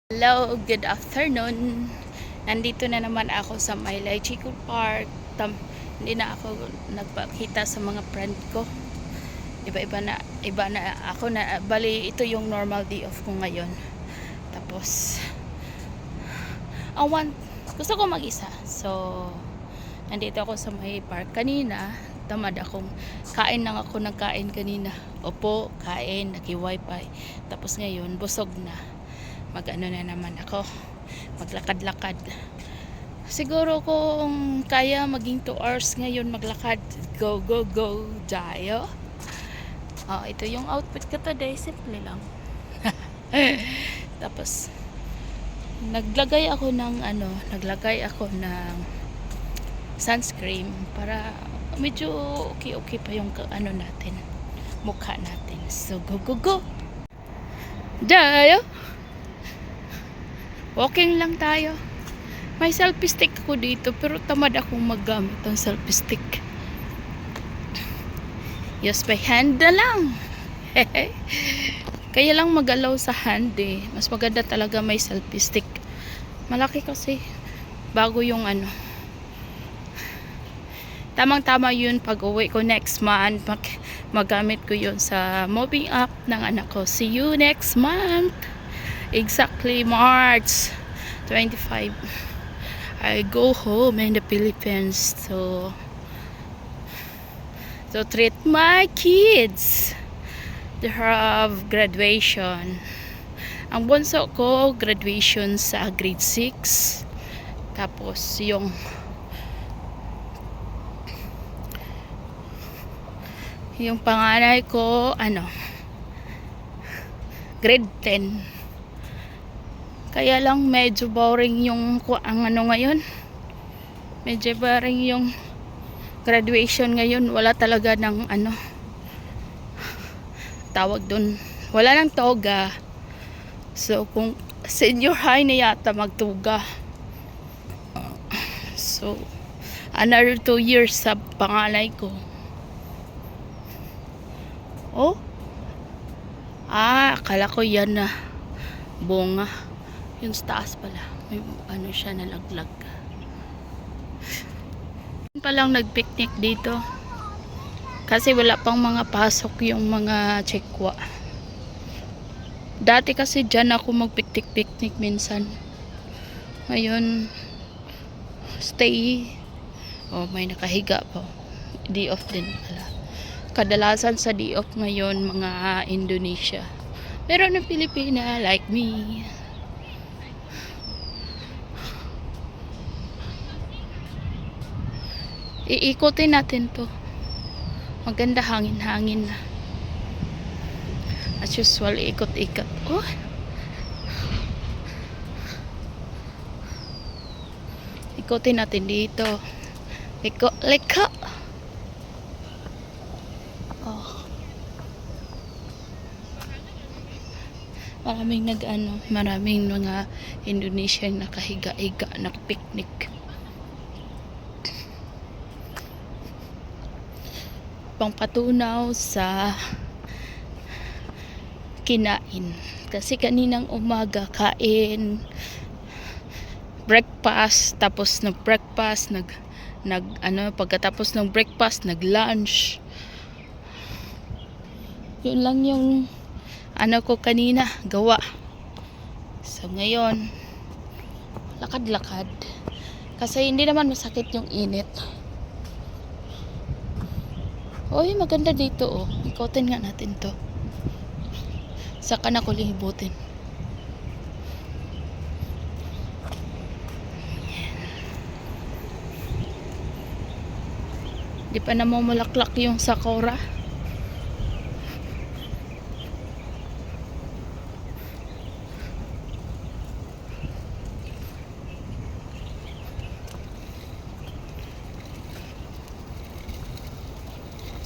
Hello, good afternoon. Nandito na naman ako sa Maylay Chico Park. Hindi na ako nagpakita sa mga friend ko. Iba na ako na bali ito yung normal day off ko ngayon. Tapos gusto ko mag-isa. So nandito ako sa may park kanina. Tamad akong kain lang ako ng kain kanina. Opo, kain, naki-wifi. Tapos ngayon busog na. Mag-ano na naman ako, maglakad-lakad. Siguro kung kaya maging 2 hours ngayon maglakad. Go, go, go, Dayo. Ito yung outfit ko today, simple lang. Tapos naglagay ako ng sunscreen para medyo okay pa yung natin, mukha natin. So go, go, go, Dayo. Walking lang tayo. May selfie stick ako dito pero tamad akong maggamit ng selfie stick. Use by hand na lang. Kaya lang magalaw sa hand eh. Mas maganda talaga may selfie stick. Malaki kasi. Bago yung Tamang-tama yun pag uwi ko next month. Magamit ko yun sa moving up ng anak ko. See you next month. Exactly March 25 I go home in the Philippines to treat my kids. They have graduation. Ang bunso ko graduation sa grade 6. Tapos yung panganay ko grade 10. Kaya lang medyo boring yung ngayon. Medyo boring yung graduation ngayon. Wala talaga ng tawag dun. Wala nang toga. So kung senior high na yata magtuga. So another 2 years sa pangalay ko. Akala ko yan na bunga. Yung sa taas pala, may siya nalaglag. Pa lang nagpicnic dito. Kasi wala pang mga pasok yung mga tsekwa. Dati kasi dyan ako magpicnic minsan. Ngayon, stay. May nakahiga pa. Day off din pala. Kadalasan sa day off ngayon, mga Indonesia. Pero ng Pilipina, like me. Iikotin natin to. Maganda hangin-hangin na. As usual, ikot-ikot. Ikotin natin dito. Liko. Maraming mga Indonesian nakahiga-higa, nakapiknik. Pangpatunaw sa kinain. Kasi kaninang umaga kain, breakfast, tapos breakfast, pagkatapos ng breakfast, lunch. Yun lang yung ko kanina gawa. So ngayon, lakad-lakad. Kasi hindi naman masakit yung init. Maganda dito ikotin nga natin to. Saka na ko lihibutin. Di pa namumulaklak yung sakura.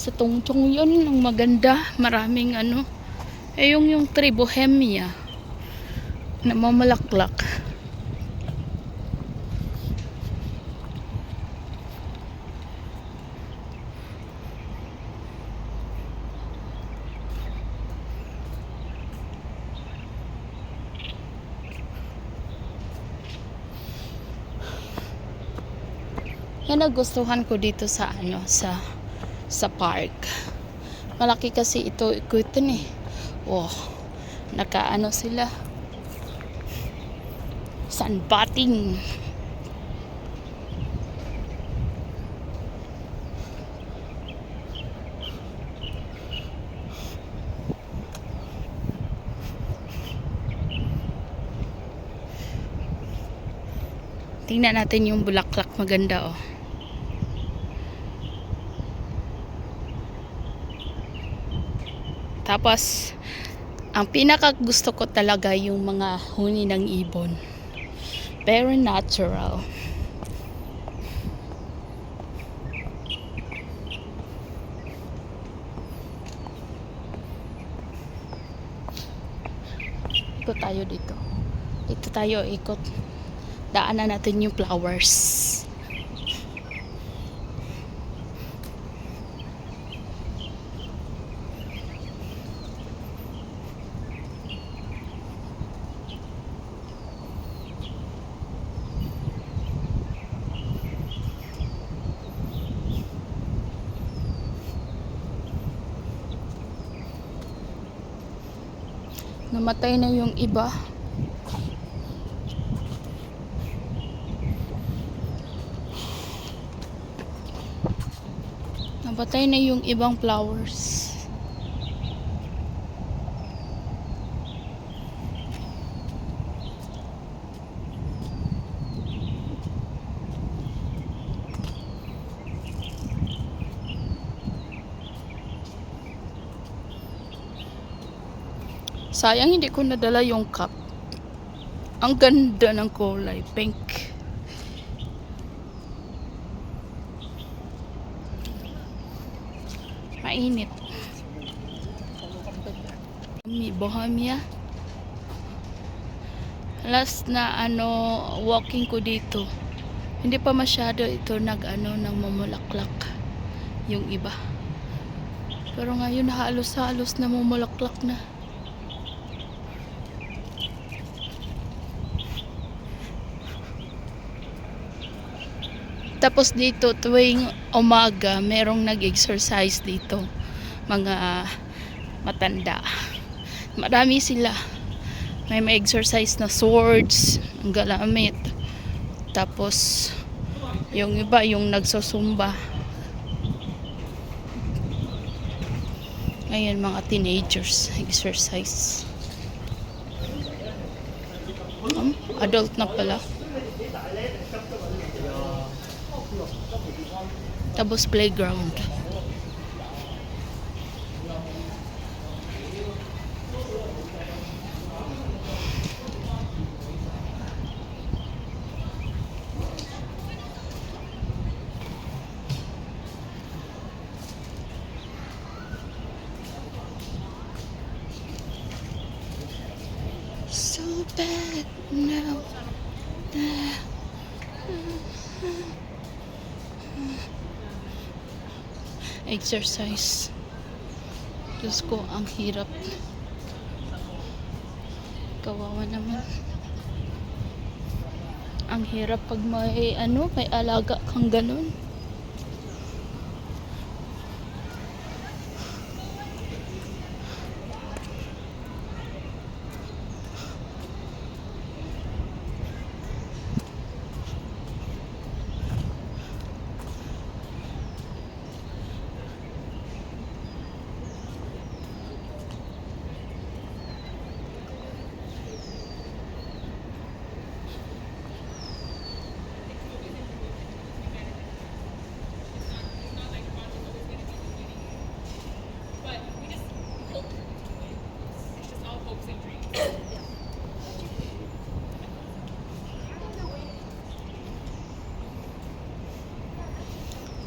Sa tungtong yun ang maganda, maraming yung tribohemia na mamalaklak. Yan nagustuhan ko dito sa ano sa park. Malaki kasi ito ikutin eh. Oh, nakaano sila. Sunbathing. Tingnan natin yung bulaklak, maganda oh. Tapos ang pinaka gusto ko talaga yung mga huni ng ibon. Very natural. Ikot tayo dito. Dito tayo ikot. Daanan natin yung flowers. Namatay na yung iba. Namatay na yung ibang flowers. Sayang hindi ko nadala yung cup. Ang ganda ng kulay, pink. Mainit. Bohemia. Last na walking ko dito. Hindi pa masyado ito nang mamulaklak yung iba. Pero ngayon halos-halos na mamulaklak na. Tapos dito tuwing umaga merong nag-exercise dito, mga matanda. Marami sila. May exercise na swords, ang galamit. Tapos yung iba yung nagsusumba. Ngayon mga teenagers exercise. Adult na pala. Tapos playground. So bad now. Exercise. Diyos ko, ang hirap. Kawawa naman. Ang hirap pag may alaga kang ganun.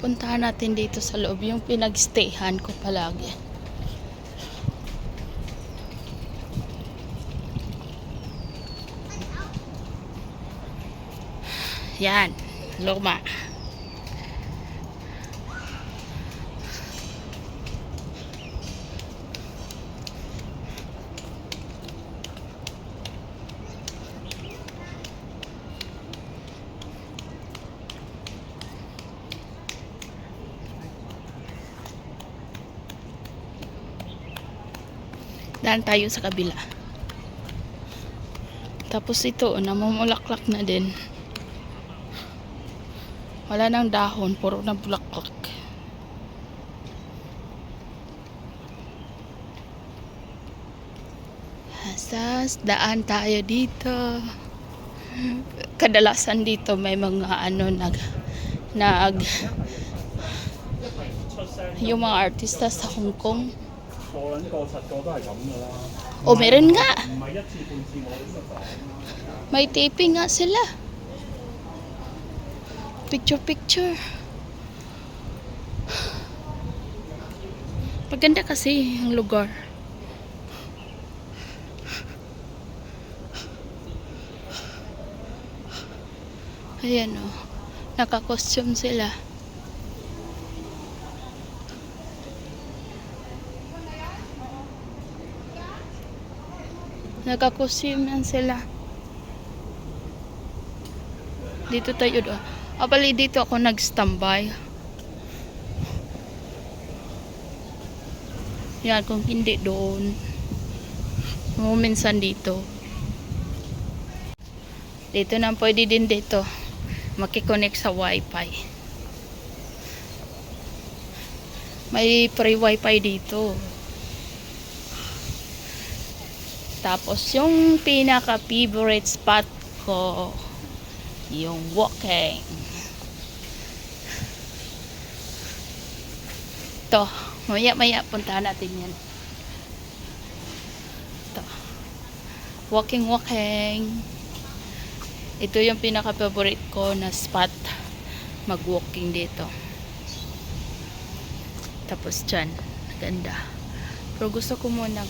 Puntahan natin dito sa loob yung pinagstayhan ko palagi. Yan, luma. Daan tayo sa kabila. Tapos ito, namumulaklak na din. Wala nang dahon, puro na bulaklak. Asas, daan tayo dito. Kadalasan dito may mga yung mga artista sa Hong Kong. 個撚個實個都係咁噶啦。O meron nga. 唔係一次半次我都得講。May taping nga sila. Picture. Maganda kasi ang lugar. Ayan o. Naka-costume sila. Naka-costume yan sila. Dito tayo doon. Bali dito ako nag-standby. Yan, kung hindi doon. Minsan dito. Dito na pwede din dito. Makikonek sa wifi. May free wifi dito. Tapos yung pinaka favorite spot ko, yung walking. Ito, maya puntahan natin yan. Ito. Walking. Ito yung pinaka favorite ko na spot mag-walking dito. Tapos dyan, ganda. Pero gusto ko muna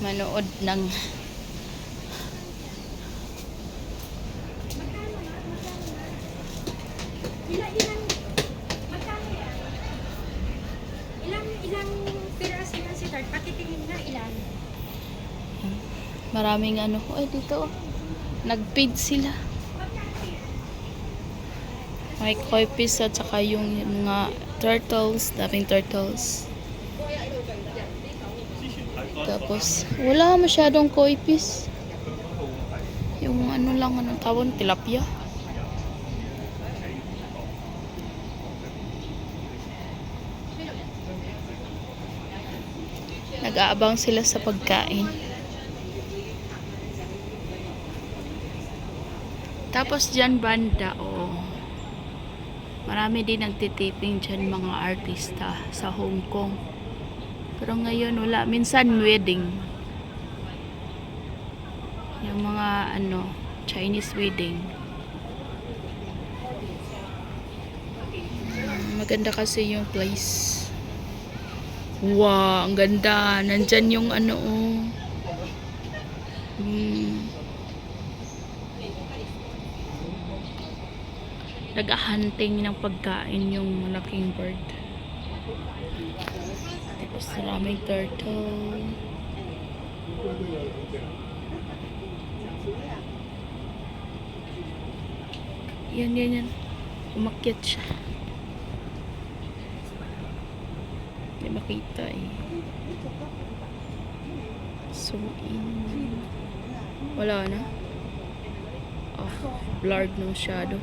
manood ng ilang piraso yan si Tart? Pakitingin nga ilan. maraming dito nag-feed sila. May koi fish at saka yung mga turtles, daming turtles. Tapos wala masyadong koi fish. Yung lang tawon, tilapia. Nag-aabang sila sa pagkain. Tapos dyan banda, marami din nagtitiping dyan mga artista sa Hong Kong. Pero ngayon wala. Minsan wedding. Yung mga Chinese wedding. Maganda kasi yung place. Wow, ang ganda. Nandyan yung nag-hunting ng pagkain yung malaking bird. Tapos maraming turtle. Yan. Umakyat siya. Hindi makita Zoom in. Wala na. Blurred ng shadow.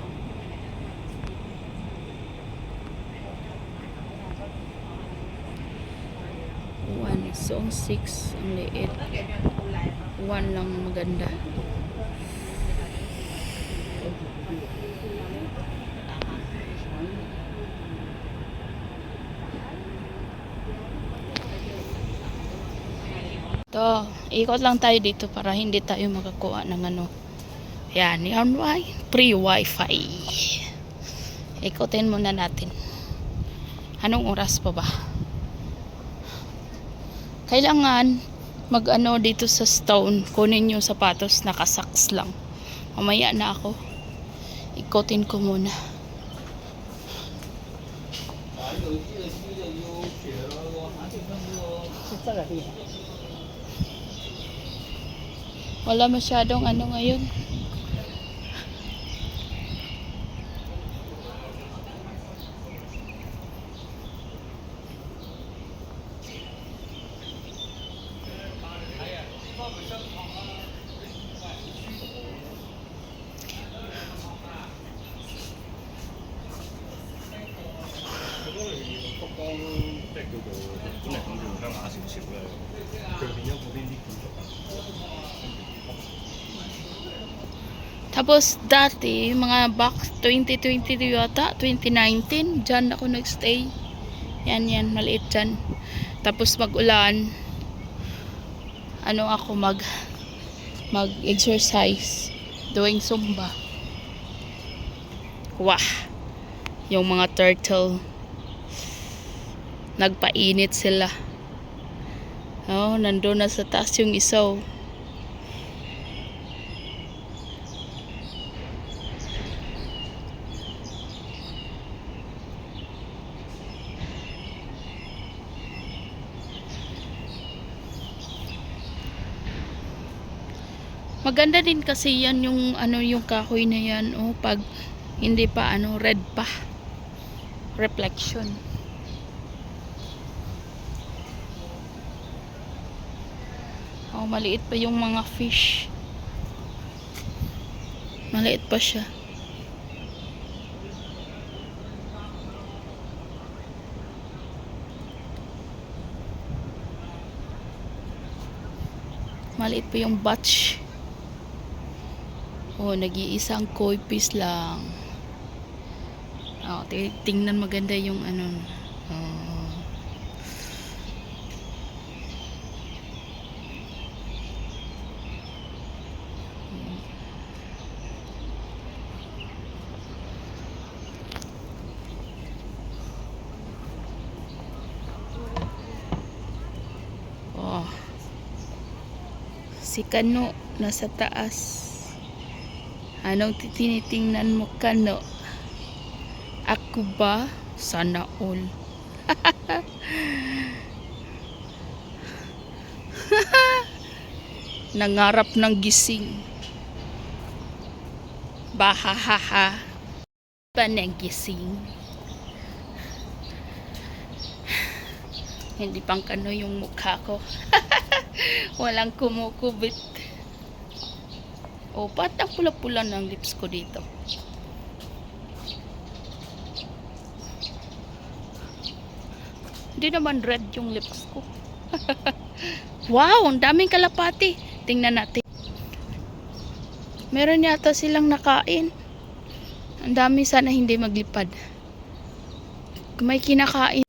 So, ang 6 ang liit. 1 lang maganda. Ito, ikot lang tayo dito para hindi tayo makakuha ng yan free wifi. Ikotin muna natin. Anong oras pa ba? Kailangan dito sa stone, kunin yung sapatos, nakasaks lang. Mamaya na ako. Ikotin ko muna. Wala masyadong ngayon. Tapos dati, mga back 2022 yata, 2019, dyan ako nagstay. Yan, maliit dyan. Tapos mag-ulan, ako mag-exercise, doing Zumba. Wah! Yung mga turtle, nagpainit sila. Oh, nandun na sa taas yung isaw. Maganda din kasi yan yung yung kahoy na yan, oh, pag hindi pa red pa. Reflection. Oh, maliit pa yung mga fish. Maliit pa siya. Maliit pa yung batch. Oh, nag-iisang koi fish lang. Oh, tingnan maganda yung Oh. Oh. Si Kano nasa taas. Anong tinitingnan mo, Kano? Ako ba? Sana all. Nangarap ng gising. Bahahaha. Pa ng gising. Hindi pang Kano yung mukha ko. Walang kumukubit. O, ba't ang pula-pula ng lips ko dito? Hindi naman red yung lips ko. Wow, ang daming kalapati. Tingnan natin. Meron yata silang nakain. Ang dami, sana hindi maglipad. May kinakain.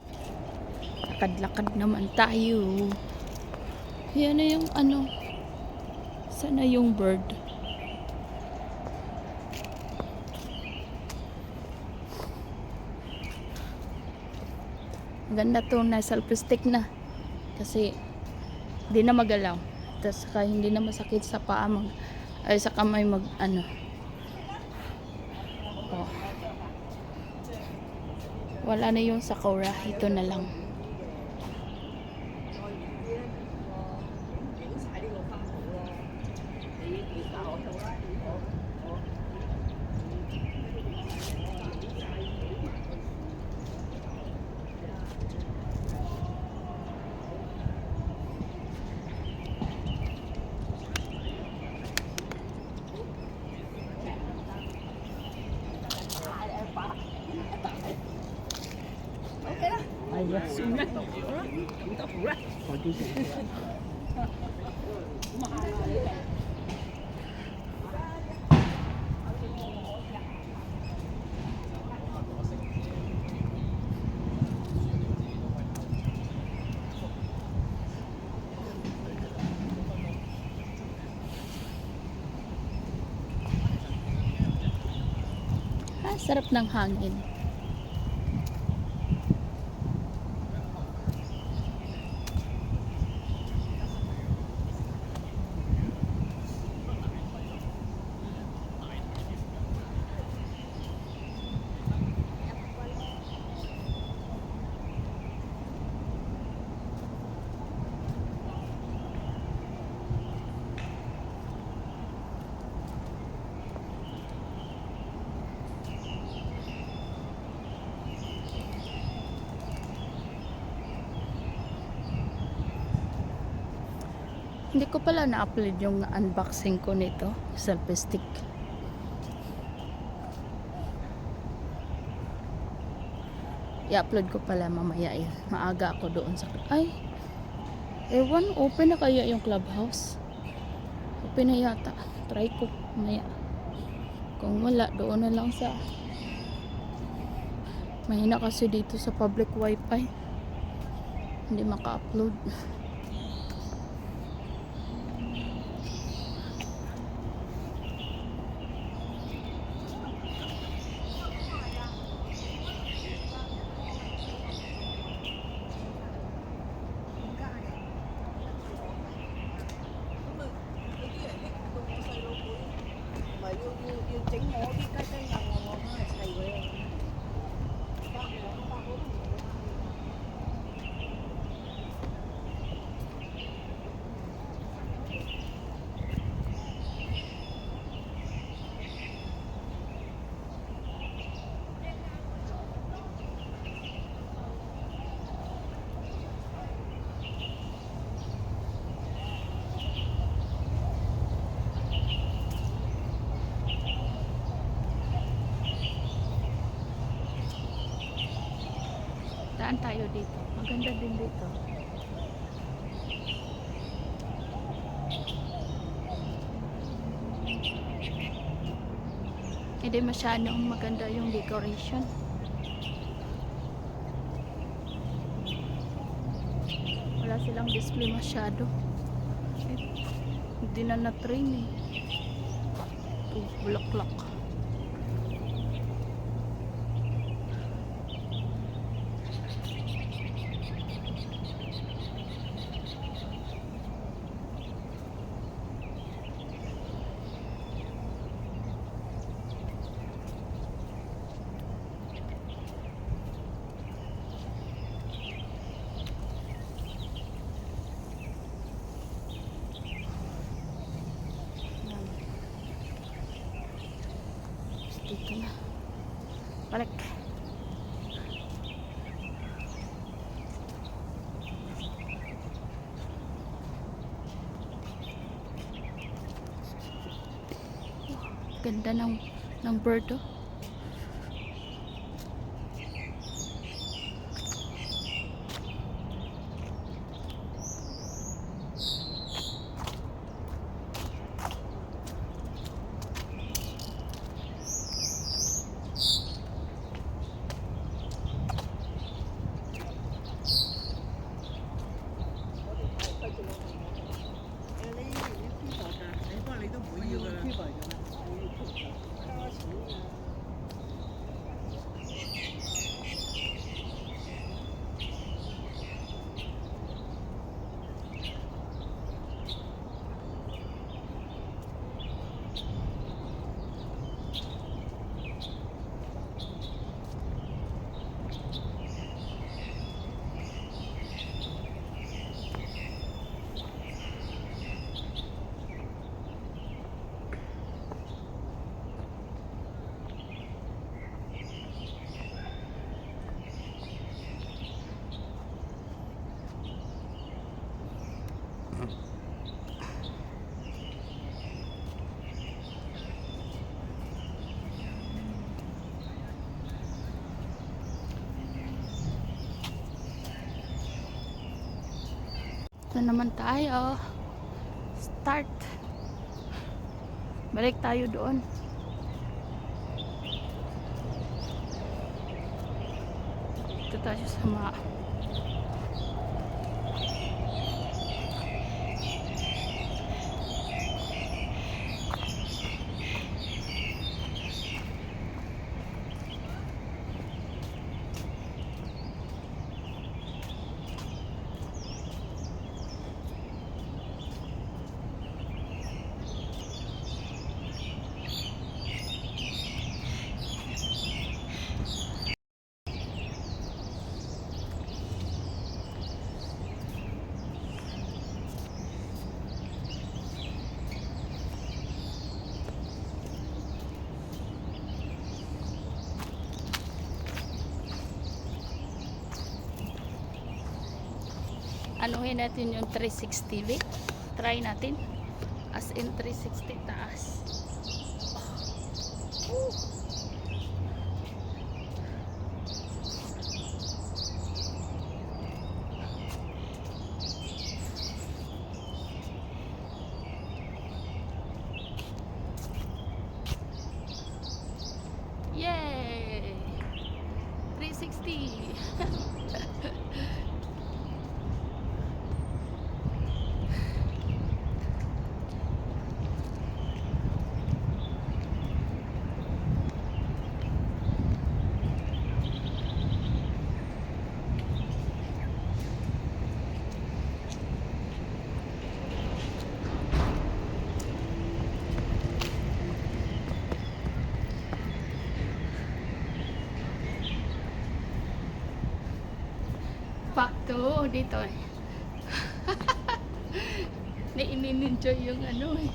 Lakad-lakad naman tayo. Yan na yung sana yung bird. Ganda to, na selfie stick na. Kasi hindi na magalaw. Tapos saka hindi na masakit sa paa sa kamay Oh. Wala na yung sakura, ito na lang. Sarap ng hangin. Hindi ko pala na-upload yung unboxing ko nito, selfie stick. I-upload ko pala mamaya eh. Maaga ako doon sa... Ay! Ewan, open na kaya yung clubhouse? Open na yata. Try ko mamaya. Kung wala, doon na lang sa mahina kasi dito sa public wifi. Hindi maka-upload. Daan tayo dito. Maganda din dito. Hindi masyadong maganda yung decoration. Wala silang display masyado. Hindi na na-train eh. Ito, bulaklak. Dito na. Balik. Ganda ng bird oh. Ito naman tayo. Start. Balik tayo doon. Ito tayo sa mga anuhin natin yung 360 V. Try natin. As in 360 taas. Oh. Oo, dito eh. Na-in-enjoy yung ano eh.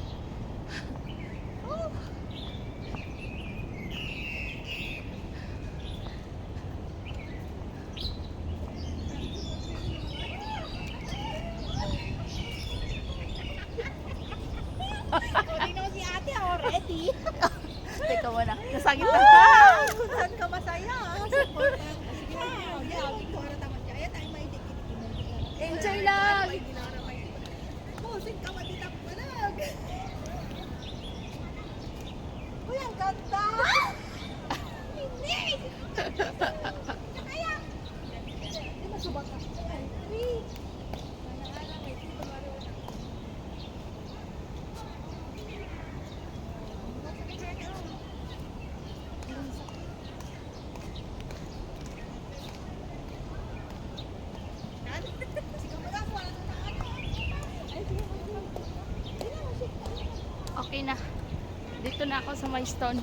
Hindi naman si ate already. Teka muna, nasakit na. Saan ka masaya? Support ang sige na. Yeah, Victoria tama siya. Ayan ay may dikit. Enjoy lang. Pusing ka matitap manag. Uy, ang ganda! Hindi! Kaya! Hindi masubak ka. Uy! Nanaala, may dito maroon. Okay na. Dito na ako sa my stone.